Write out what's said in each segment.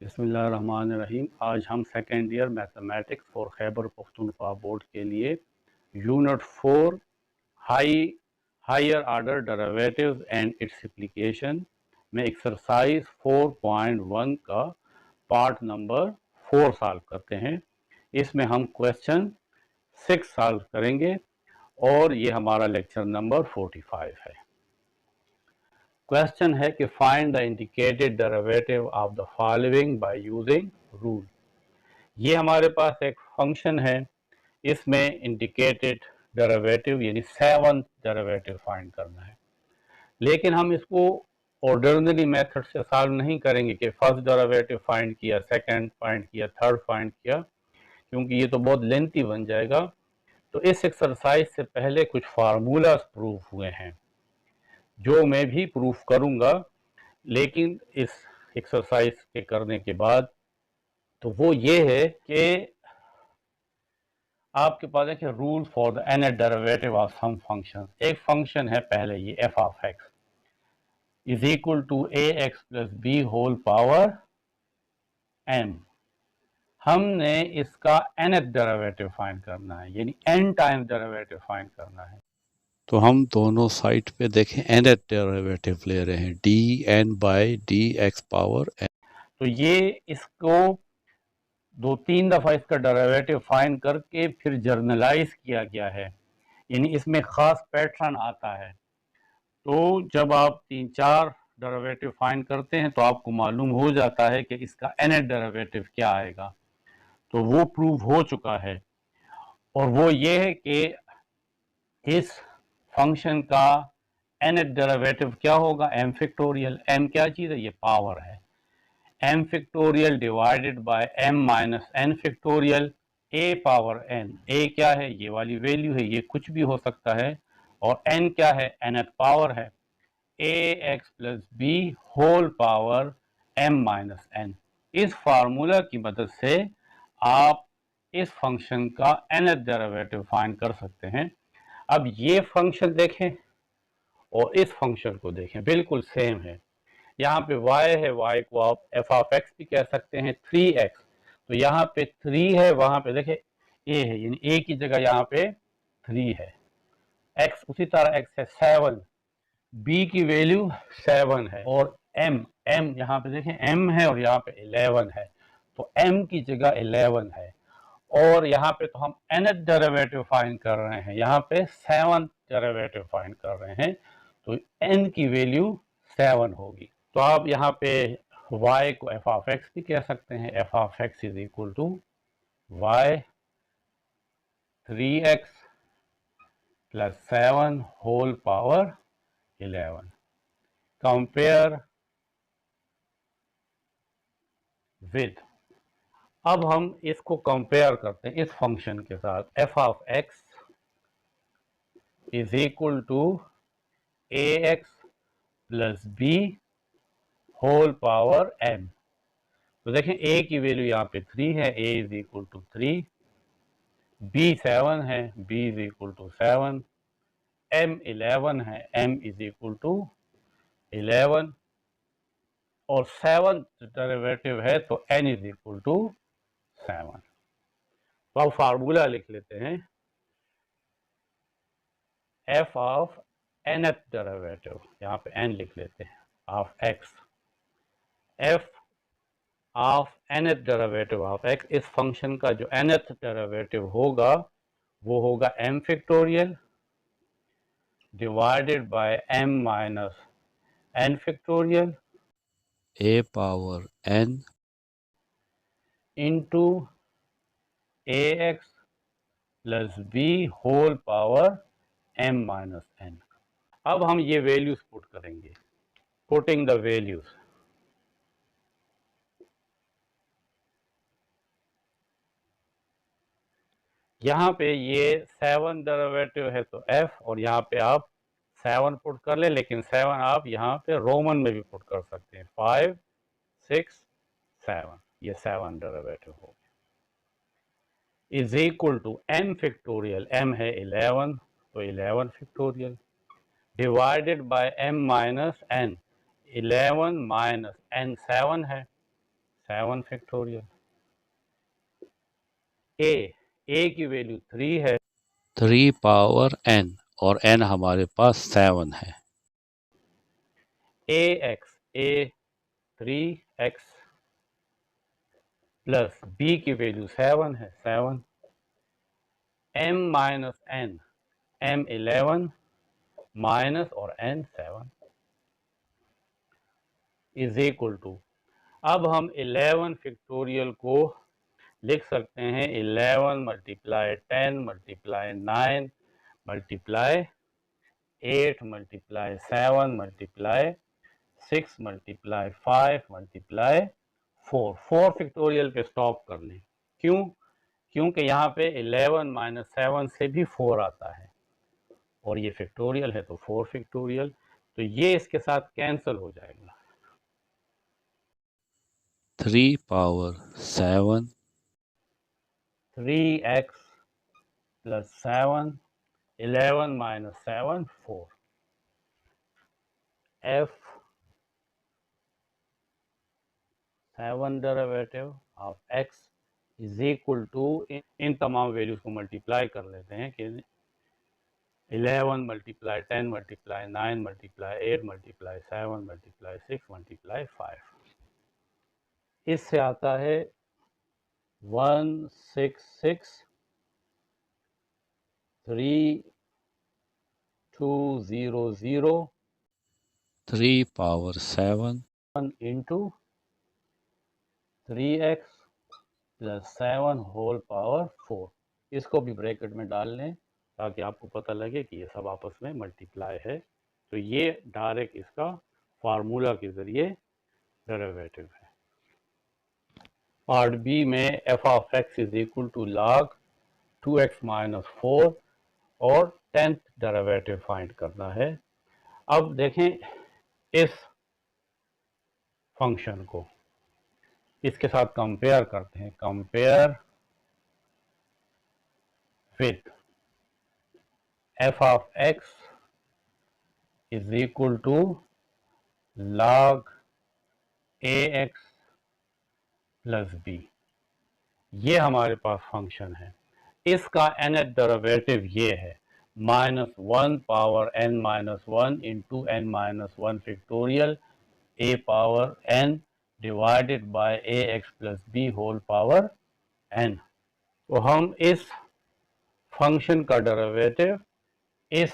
बिस्मिल्लाहिर्रहमानिर्रहीम। आज हम second year mathematics for Khyber Pakhtunkhwa board के लिए unit 4 higher order derivatives and its application में एक्सरसाइज 4.1 का पार्ट नंबर 4 सॉल्व करते हैं। इसमें हम क्वेश्चन 6 सॉल्व करेंगे और ये हमारा लेक्चर नंबर 45 है। क्वेश्चन है कि find the indicated derivative of the following by using rule. ये हमारे पास एक फंक्शन है, इसमें इंडिकेटेड डेरिवेटिव यानी 7th डेरिवेटिव फाइंड करना है, लेकिन हम इसको ऑर्डिनरी मेथड से सॉल्व नहीं करेंगे कि फर्स्ट डेरिवेटिव फाइंड किया, सेकंड फाइंड किया, थर्ड फाइंड किया, क्योंकि ये तो बहुत लेंथी बन जाएगा। तो इस एक्सरसाइज से पहले कुछ फार्मूलाज प्रूफ हुए हैं जो मैं भी प्रूफ करूंगा, लेकिन इस एक्सरसाइज के करने के बाद तो वो ये है कि आपके पास है कि rule for the nth derivative of some function. एक फंक्शन है पहले ये f of x is equal to a x plus b whole power m। हमने इसका nth डेरिवेटिव फाइंड करना है, यानी n टाइम्स डेरिवेटिव फाइंड करना है। तो हम दोनों साइड पे देखें nth डेरिवेटिव ले रहे हैं dn by D x power n। तो ये इसको 2-3 दफ़ा इसका डेरिवेटिव फाइंड करके फिर जर्नलाइज किया गया है, यानी इसमें ख़ास पैटर्न आता है। तो जब आप 3-4 डेरिवेटिव फाइंड करते हैं तो आपको मालूम हो जाता है कि इसका nth डेरिवेटिव क्या आएगा। तो वो प्रूव हो चुका है, और वो ये है कि इस फंक्शन का nth डेरिवेटिव क्या होगा, m फैक्टोरियल। m क्या चीज़ है, ये पावर है। m factorial divided by m minus n factorial a power n। a क्या है, ये वाली वैल्यू है, ये कुछ भी हो सकता है, और n क्या है, nth पावर है, ax plus b whole power m minus n। इस फार्मूला की मदद से आप इस फंक्शन का nth डेरिवेटिव फाइंड कर सकते हैं। अब ये फंक्शन देखें और इस फंक्शन को देखें, बिल्कुल सेम है। यहाँ पे y है, y को आप f ऑफ x भी कह सकते हैं, 3x। तो यहाँ पे 3 है, वहाँ पे देखें a है, यानी a की जगह यहाँ पे 3 है। x उसी तरह x है 7, b की वैल्यू 7 है, और m यहाँ पे देखें m है और यहाँ पे 11 है, तो m की जगह 11 है। और यहाँ पे तो हम nth डेरिवेटिव फाइंड कर रहे हैं, यहाँ पे 7th डेरिवेटिव फाइंड कर रहे हैं, तो n की वैल्यू 7 होगी। तो आप यहाँ पे y को f ऑफ x भी कह सकते हैं, f of x is equal to y 3x plus 7 whole power 11। Compare with, अब हम इसको कंपेयर करते हैं इस फंक्शन के साथ, f of x is equal to ax plus b whole power m। तो देखें a की वैल्यू यहाँ पे 3 है, a is equal to 3, b 7 है, b is equal to 7, m 11 है, m इज इक्वल टू 11, और 7th डेरिवेटिव है तो n इज इक्वल टू 7। तो अब फार्मूला लिख लेते हैं, f ऑफ nth डेरिवेटिव, यहाँ पे n लिख लेते हैं, of x, f of nth derivative of x। इस फंक्शन का जो nth डेरिवेटिव होगा वो होगा m factorial divided by m minus n factorial a power n into ax plus b whole power m minus n। अब हम ये values put करेंगे, पुटिंग द वैल्यूज। यहाँ पे ये 7 डेरिवेटिव है तो f, और यहाँ पे आप 7 पुट कर ले, लेकिन 7 आप यहाँ पे रोमन में भी पुट कर सकते हैं, 5 6 7, ये 7 डेरिवेटिव हो गया, is equal to m factorial, m है 11 तो 11 factorial divided by m minus n। 11 minus n 7 है, 7 फैक्टोरियल। ए की वैल्यू 3 है, 3 पावर n और n हमारे पास 7 है। ए 3x प्लस बी की वैल्यू 7 है, 7 m minus n, m 11 minus और n 7 इज इक्वल टू, अब हम 11 फैक्टोरियल को लिख सकते हैं 11 multiply 10 multiply 9 multiply 8 multiply 7 multiply 6 multiply 5 multiply 4 factorial पे स्टॉप कर लें। क्यों? क्योंकि यहाँ पे 11 माइनस 7 से भी 4 आता है और ये फैक्टोरियल है तो 4 फैक्टोरियल, तो ये इसके साथ कैंसिल हो जाएगा। 3 power 7 3x plus 7, 11 minus 7 4, f 7 derivative of x is equal to, इन तमाम वैल्यूज को मल्टीप्लाई कर लेते हैं कि 11 multiply 10 multiply 9 multiply 8 multiply 7 multiply 6 multiply 5, इससे आता है 1663200 3 power 7 into 3x plus 7 whole power 4। इसको भी ब्रैकेट में डाल लें ताकि आपको पता लगे कि ये सब आपस में मल्टीप्लाई है। तो ये डायरेक्ट इसका फार्मूला के ज़रिए डेरिवेटिव है। पार्ट बी में f of x is equal to log 2x minus 4 और 10th डेरिवेटिव फाइंड करना है। अब देखें इस फंक्शन को इसके साथ कंपेयर करते हैं। Compare with f of x is equal to log a x plus b, ये हमारे पास फंक्शन है। इसका nth डेरिवेटिव ये है -1 power n minus 1 into n minus 1 factorial a power n divided by A x plus b whole power n। तो हम इस function का डेरिवेटिव इस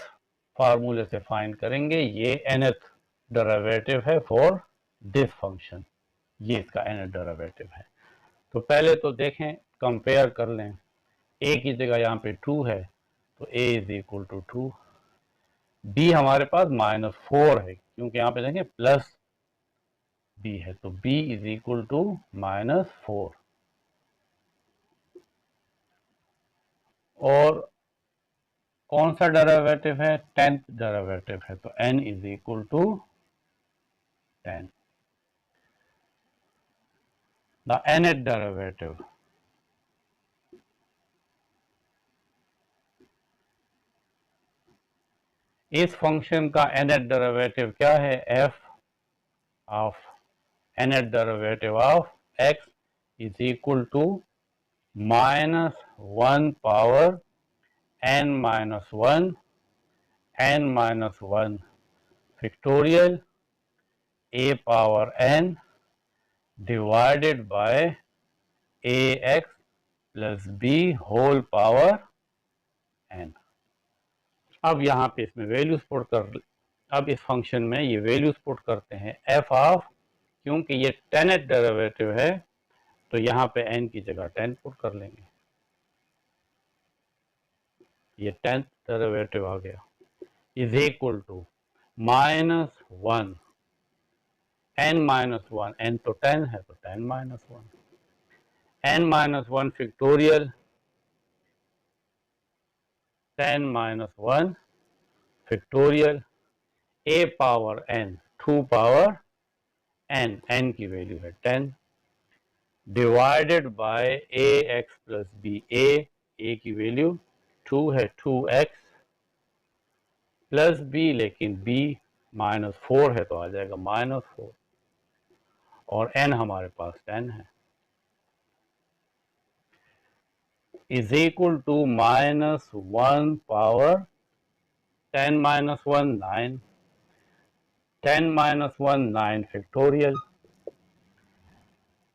फार्मूले से फाइंड करेंगे। ये nth डेरिवेटिव है फॉर दिस फंक्शन, ये इसका nth डेरिवेटिव है। तो पहले तो देखें, कंपेयर कर लें। a की जगह यहाँ पे 2 है तो a is equal to 2। b हमारे पास -4 है क्योंकि यहाँ पे देखें प्लस b है, तो b इज इक्वल टू -4। और कौन सा डेरिवेटिव है? 10th डेरिवेटिव है, तो n is equal to 10। The nth derivative, इस फंक्शन का nth डेरिवेटिव क्या है? f of nth derivative of x is equal to -1 power n minus 1 n minus 1 factorial a power n divided by ax plus b whole power n। अब यहाँ पे इसमें values put कर, अब इस फंक्शन में ये वैल्यूज पुट करते हैं f ऑफ, क्योंकि ये 10th डेरिवेटिव है तो यहाँ पे n की जगह 10 पुट कर लेंगे। ये 10th डेरिवेटिव आ गया is equal to -1 n minus 1, n तो 10 है तो 10 minus 1 n minus 1 factorial 10 minus 1 factorial a power n 2 power n की वैल्यू है 10 divided by A x plus B, A की वैल्यू 2 है 2x प्लस b, लेकिन b -4 है तो आ जाएगा -4। और n हमारे पास 10 है, is equal to -1 power 10 - 1 9, 10 - 1 9 factorial,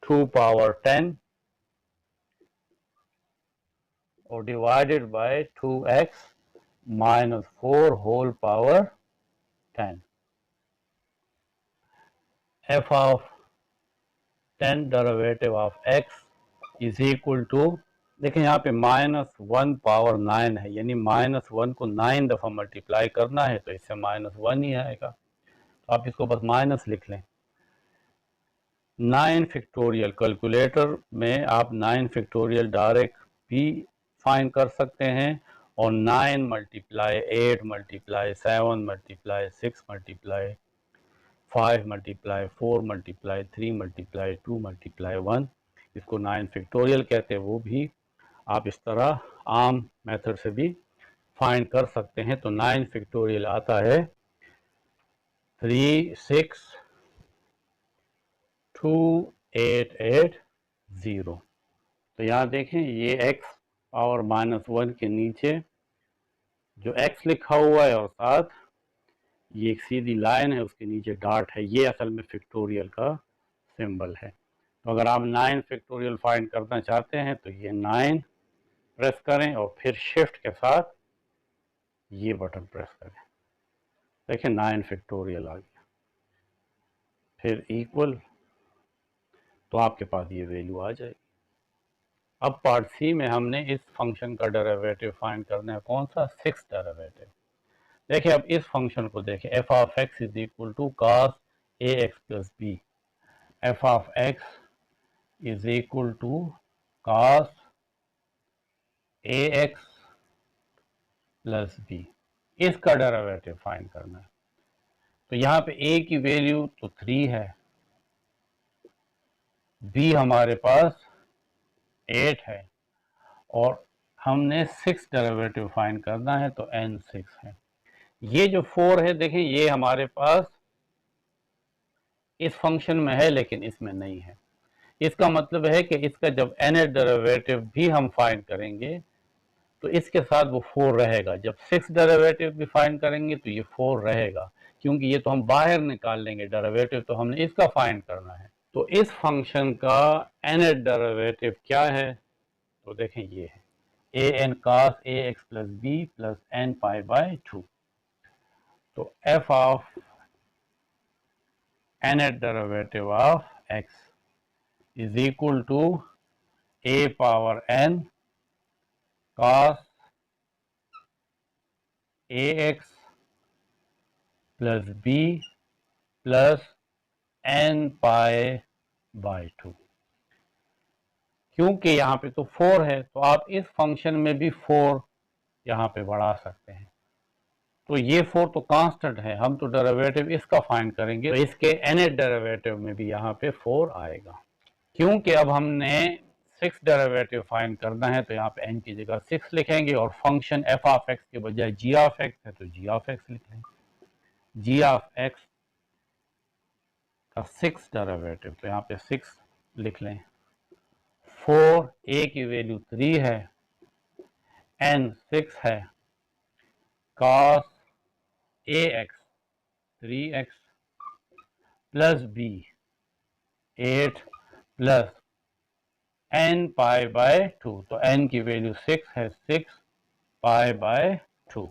2 power 10 और divided by 2x -4 whole power 10। f of 10 derivative of x is equal to, देखें यहाँ पे -1 पावर 9 है, यानी -1 को 9 दफ़ा मल्टीप्लाई करना है तो इससे -1 ही आएगा, तो आप इसको बस माइनस लिख लें। 9 फैक्टोरियल, कैलकुलेटर में आप 9 फैक्टोरियल डायरेक्ट भी फाइंड कर सकते हैं और 9 multiply 8 multiply 7 multiply 6 multiply 5 multiply 4 multiply 3 multiply 2 multiply 1, इसको 9 फैक्टोरियल कहते हैं, वो भी आप इस तरह आम मेथड से भी फाइंड कर सकते हैं। तो 9 फैक्टोरियल आता है 3628880। तो यहाँ देखें ये x पावर -1 के नीचे जो x लिखा हुआ है और साथ ये एक सीधी लाइन है, उसके नीचे डॉट है, ये असल में फैक्टोरियल का सिंबल है। तो अगर आप 9 फैक्टोरियल फाइंड करना चाहते हैं तो ये 9 प्रेस करें और फिर शिफ्ट के साथ ये बटन प्रेस करें, देखें 9 फैक्टोरियल आ गया, फिर इक्वल, तो आपके पास ये वैल्यू आ जाएगी। अब पार्ट सी में हमने इस फंक्शन का डेरिवेटिव फाइंड करना है, कौन सा, 6 डेरिवेटिव। देखिए अब इस फंक्शन को देखें, f of x is equal to cos ax plus b, f of x is equal to cos ax plus b, इसका डेरिवेटिव फाइंड करना है। तो यहाँ पे a की वैल्यू तो 3 है, b हमारे पास 8 है और हमने 6 डेरिवेटिव फाइंड करना है, तो n 6 है। ये जो 4 है देखें ये हमारे पास इस फंक्शन में है लेकिन इसमें नहीं है, इसका मतलब है कि इसका जब nth डेरिवेटिव भी हम फाइंड करेंगे तो इसके साथ वो 4 रहेगा, जब 6 डेरिवेटिव भी फाइंड करेंगे तो ये 4 रहेगा, क्योंकि ये तो हम बाहर निकाल लेंगे डेरिवेटिव, तो हमने इसका फाइंड करना है। तो इस फंक्शन का nth डेरिवेटिव क्या है, तो देखें ये है an cos ax plus b plus n pi by 2। तो f of nth derivative of x is equal to a power n cos ax plus b plus n pi by 2। क्योंकि यहाँ पे तो 4 है तो आप इस फंक्शन में भी 4 यहाँ पे बढ़ा सकते हैं, तो ये 4 तो कांस्टेंट है, हम तो डेरिवेटिव इसका फाइंड करेंगे, तो इसके nth डेरिवेटिव में भी यहाँ पे 4 आएगा। क्योंकि अब हमने 6 डेरिवेटिव फाइंड करना है तो यहाँ पे n की जगह 6 लिखेंगे और फंक्शन f ऑफ x के बजाय g ऑफ x है तो g ऑफ x लिख लेंगे। g ऑफ x का 6 डेरिवेटिव, तो यहाँ पे 6 लिख लें। 4 a की वैल्यू 3 है, n 6 है, cos ax 3x plus b 8 plus n pi by 2, तो n की वैल्यू 6 है, 6 pi by 2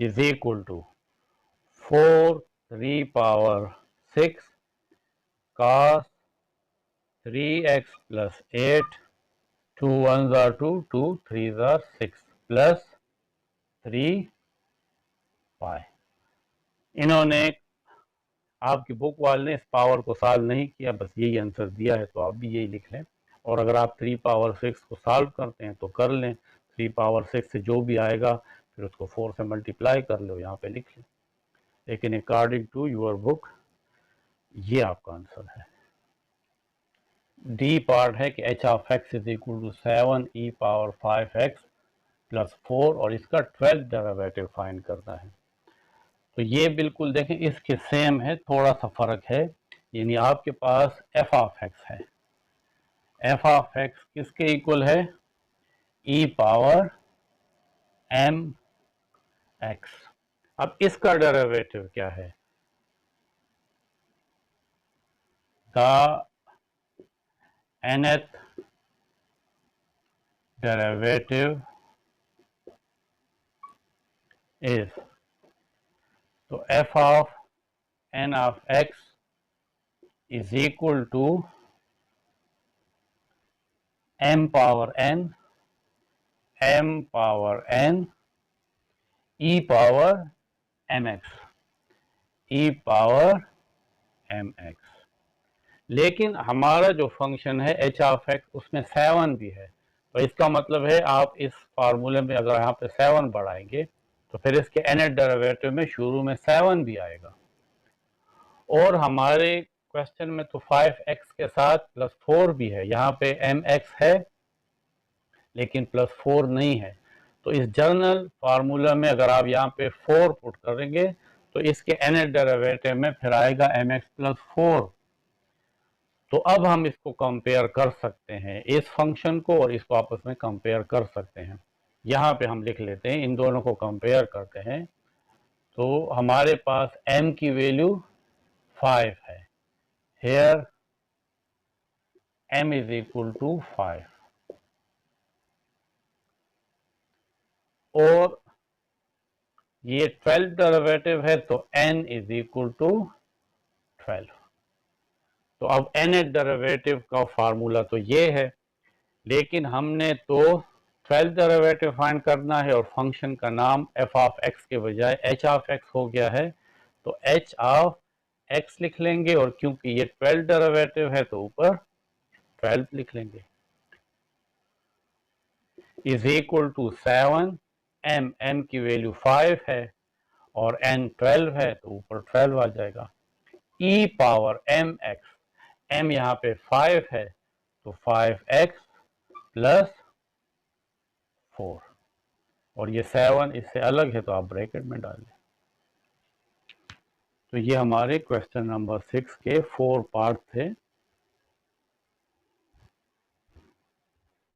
is equal to 4 3 power 6 cos 3x plus 8, 2 1s are 2, 2 3s are 6 plus 3 pi. इन्होंने आपकी बुक वाले ने इस पावर को सॉल्व नहीं किया, बस यही आंसर दिया है, तो आप भी यही लिख लें। और अगर आप 3 पावर 6 को सॉल्व करते हैं तो कर लें, 3 पावर 6 से जो भी आएगा फिर उसको 4 से मल्टीप्लाई कर लो, यहाँ पे लिख लें। लेकिन अकॉर्डिंग टू योर बुक ये आपका आंसर है। डी पार्ट है कि h of x is equal to 7 e power 5x plus 4 और इसका 12th डेरिवेटिव फाइंड करना है। तो ये बिल्कुल देखें इसके सेम है, थोड़ा सा फ़र्क है, यानी आपके पास एफ ऑफ एक्स है। एफ ऑफ एक्स किसके इक्वल है? ई पावर एम एक्स। अब इसका डेरिवेटिव क्या है? द nth derivative is, तो f of n of x is equal to m power n e power mx, e power mx। लेकिन हमारा जो फंक्शन है h ऑफ x उसमें 7 भी है, तो इसका मतलब है आप इस फार्मूले में अगर यहाँ पे 7 बढ़ाएंगे तो फिर इसके nth डेरिवेटिव में शुरू में 7 भी आएगा। और हमारे क्वेश्चन में तो 5x के साथ +4 भी है, यहाँ पे mx है लेकिन +4 नहीं है। तो इस जनरल फार्मूला में अगर आप यहाँ पे 4 पुट करेंगे तो इसके nth डेरिवेटिव में फिर आएगा mx + 4। तो अब हम इसको कंपेयर कर सकते हैं, इस फंक्शन को और इसको आपस में कंपेयर कर सकते हैं। यहाँ पे हम लिख लेते हैं, इन दोनों को कंपेयर करते हैं। तो हमारे पास m की वैल्यू 5 है, here m is equal to 5, और ये 12 डेरिवेटिव है तो n इज इक्वल टू 12। तो अब nth डेरिवेटिव का फार्मूला तो ये है, लेकिन हमने तो 12 डेरिवेटिव फाइंड करना है और फंक्शन का नाम f ऑफ x के बजाय h ऑफ x हो गया है, तो h ऑफ x लिख लेंगे, और क्योंकि ये 12 डेरिवेटिव है तो ऊपर 12 लिख लेंगे, इज इक्वल टू 7, m की वैल्यू 5 है और n 12 है तो ऊपर 12 आ जाएगा, e पावर mx, m यहाँ पे 5 है तो 5x + 4, और ये 7 इससे अलग है तो आप ब्रैकेट में डाल दें। तो ये हमारे क्वेश्चन नंबर 6 के 4 पार्ट थे।